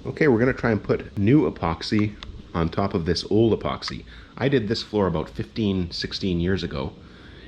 Okay, we're going to try and put new epoxy on top of this old epoxy. I did this floor about 15, 16 years ago,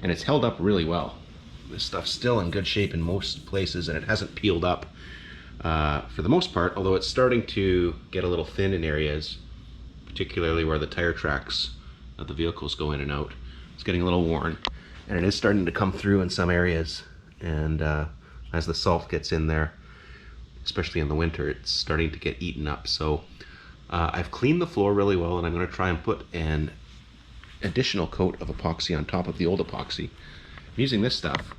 and it's held up really well. This stuff's still in good shape in most places, and it hasn't peeled up for the most part, although it's starting to get a little thin in areas, particularly where the tire tracks of the vehicles go in and out. It's getting a little worn, and it is starting to come through in some areas, and as the salt gets in there, especially in the winter, it's starting to get eaten up. So I've cleaned the floor really well, and I'm going to try and put an additional coat of epoxy on top of the old epoxy. I'm using this stuff,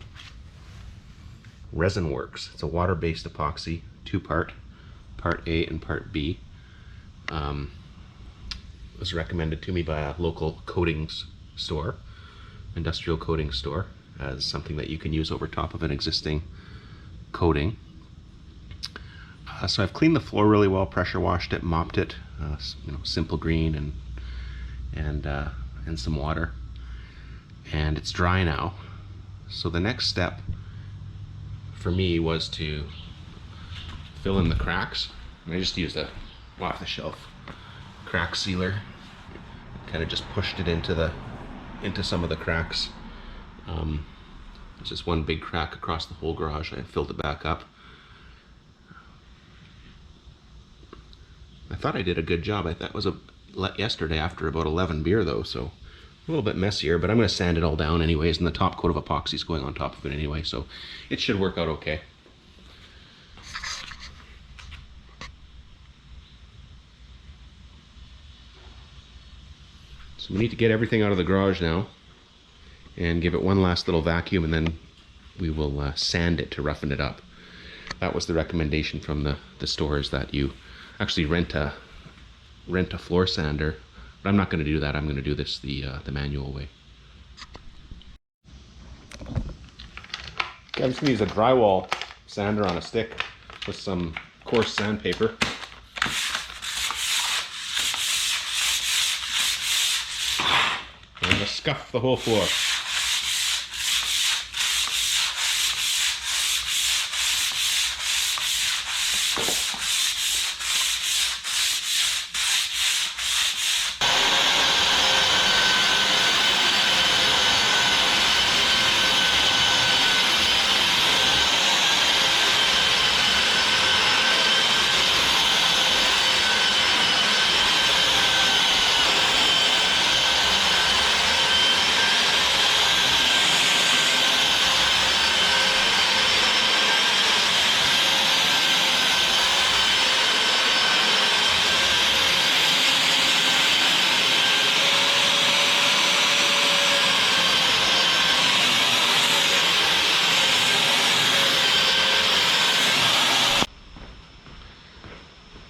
Resin Works. It's a water-based epoxy, two-part, part A and part B. It was recommended to me by a local coatings store, industrial coatings store, as something that you can use over top of an existing coating. So I've cleaned the floor really well, pressure washed it, mopped it, simple green and some water, and it's dry now. So the next step for me was to fill in the cracks, and I just used a off-the-shelf crack sealer, kind of just pushed it into some of the cracks. There's just one big crack across the whole garage. I filled it back up. I thought I did a good job. That was yesterday after about 11 beer though, so a little bit messier, but I'm going to sand it all down anyways, and the top coat of epoxy is going on top of it anyway, so it should work out okay. So we need to get everything out of the garage now and give it one last little vacuum, and then we will sand it to roughen it up. That was the recommendation from the stores, that you actually rent a floor sander, but I'm not going to do that. I'm going to do this the manual way. Okay, I'm just going to use a drywall sander on a stick with some coarse sandpaper. I'm going to scuff the whole floor.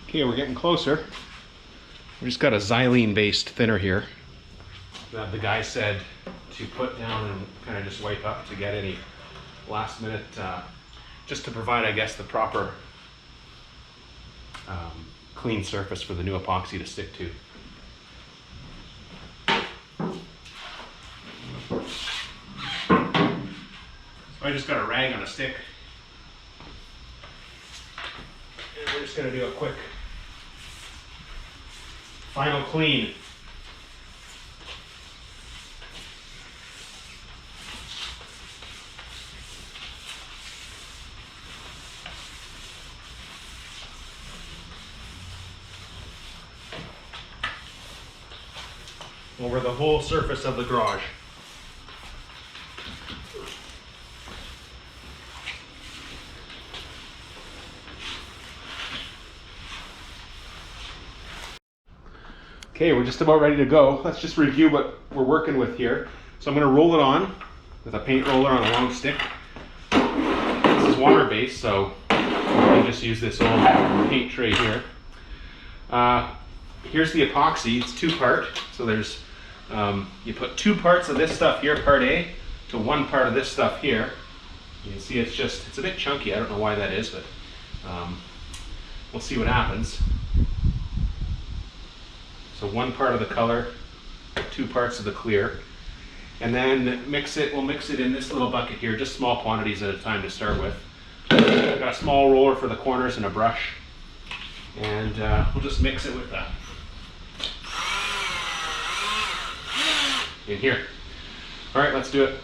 Okay, we're getting closer. We just got a xylene-based thinner here that the guy said to put down and kind of just wipe up to get any last minute, just to provide, I guess, the proper clean surface for the new epoxy to stick to. So I just got a rag on a stick, and we're just going to do a quick final clean. Over the whole surface of the garage. Okay, we're just about ready to go. Let's just review what we're working with here. So I'm going to roll it on with a paint roller on a long stick. This is water-based, so you can just use this old paint tray here. Here's the epoxy. It's two-part. So there's you put 2 parts of this stuff here, part A, to 1 part of this stuff here. You can see it's a bit chunky. I don't know why that is, but we'll see what happens. So 1 part of the color, 2 parts of the clear, and then we'll mix it in this little bucket here, just small quantities at a time to start with. I've got a small roller for the corners and a brush. And we'll just mix it with that. In here. All right, let's do it.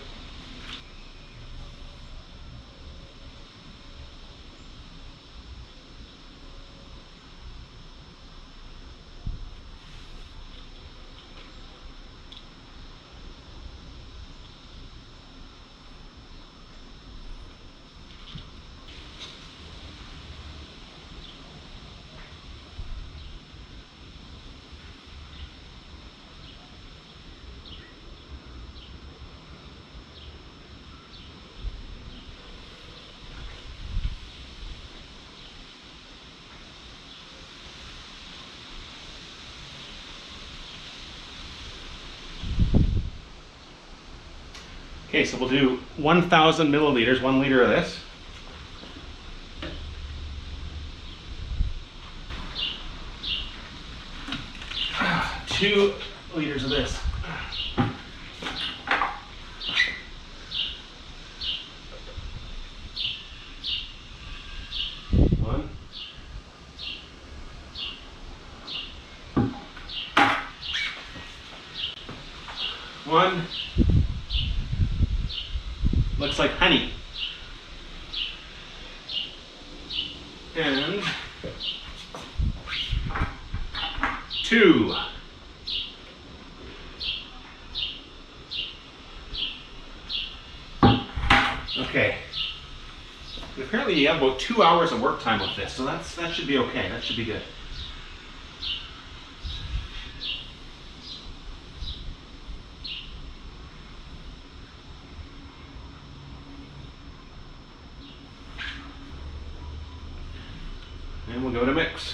Okay, so we'll do 1,000 milliliters, 1 liter of this. Two liters of this. One. One. Looks like honey. And two. Okay. And apparently you have about 2 hours of work time with this, so that should be okay. That should be good. And we'll go to mix.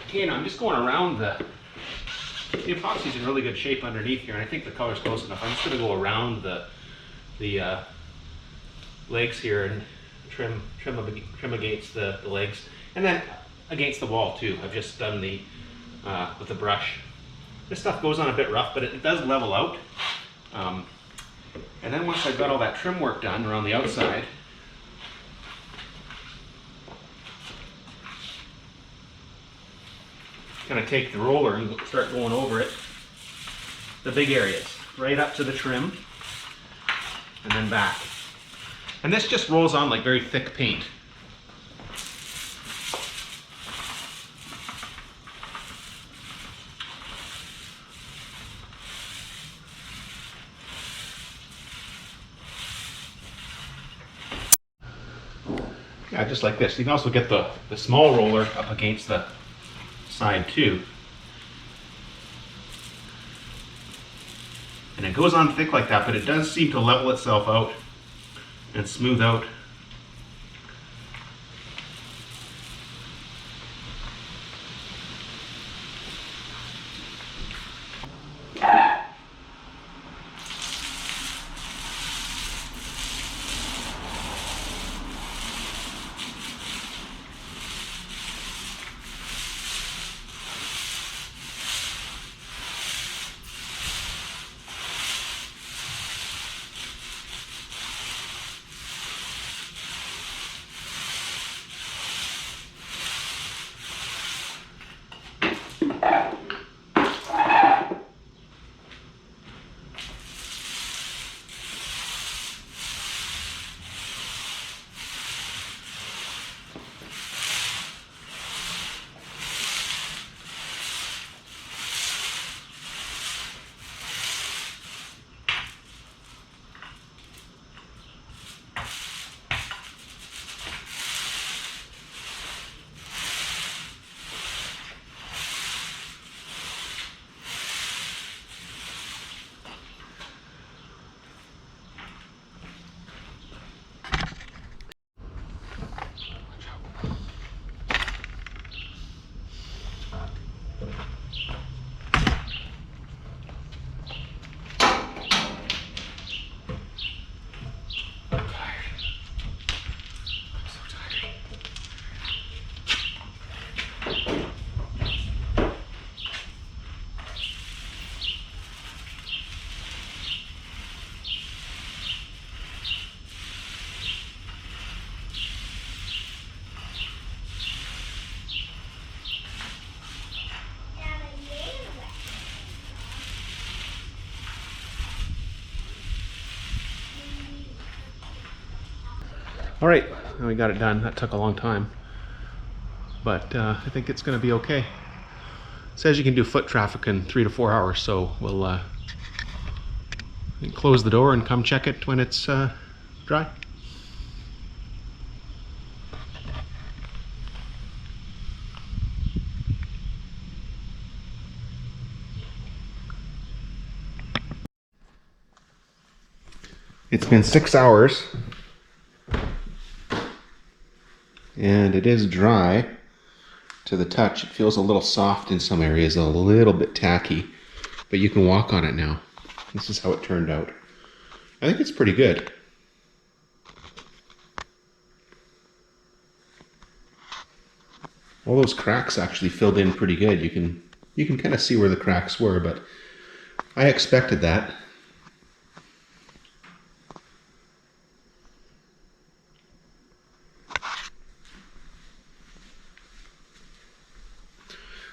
Okay, now I'm just going around the epoxy's in really good shape underneath here, and I think the color's close enough. I'm just going to go around the legs here and trim against the legs, and then against the wall too. I've just done the with the brush. This stuff goes on a bit rough, but it does level out. And then once I've got all that trim work done around the outside, kind of take the roller and start going over it, the big areas, right up to the trim, and then back. And this just rolls on like very thick paint. Yeah, just like this. You can also get the small roller up against the side too. And it goes on thick like that, but it does seem to level itself out and smooth out. All right, we got it done. That took a long time, but I think it's going to be okay. It says you can do foot traffic in 3 to 4 hours, so we'll close the door and come check it when it's dry. It's been 6 hours and it is dry to the touch. It feels a little soft in some areas, a little bit tacky, but you can walk on it now. This is how it turned out. I think it's pretty good. All those cracks actually filled in pretty good. You can kind of see where the cracks were, but I expected that.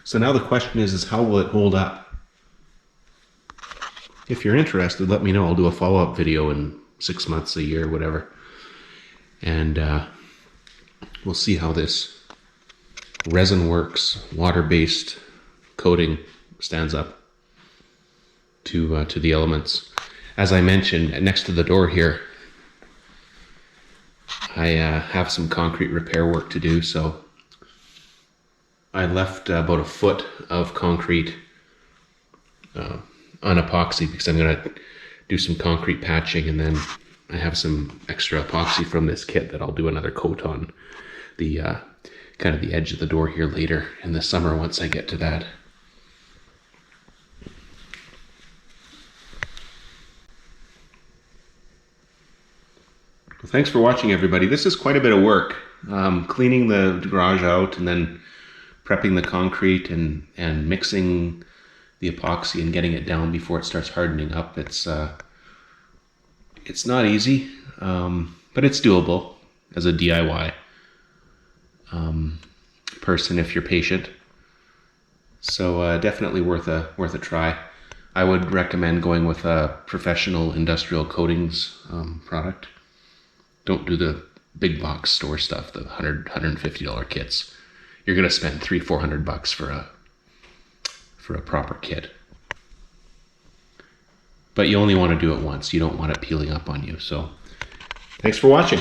So now the question is how will it hold up? If you're interested, let me know. I'll do a follow-up video in 6 months, a year, whatever. And we'll see how this resin works, water-based coating stands up to the elements. As I mentioned, next to the door here, I have some concrete repair work to do, so I left about a foot of concrete on epoxy because I'm going to do some concrete patching, and then I have some extra epoxy from this kit that I'll do another coat on the kind of the edge of the door here later in the summer once I get to that. Well, thanks for watching, everybody. This is quite a bit of work. Cleaning the garage out and then prepping the concrete and mixing the epoxy and getting it down before it starts hardening up. It's not easy, but it's doable as a DIY person if you're patient. So definitely worth a try. I would recommend going with a professional industrial coatings product. Don't do the big box store stuff, the $150 kits. You're gonna spend $300-400 for a proper kit. But you only want to do it once. You don't want it peeling up on you. So thanks for watching.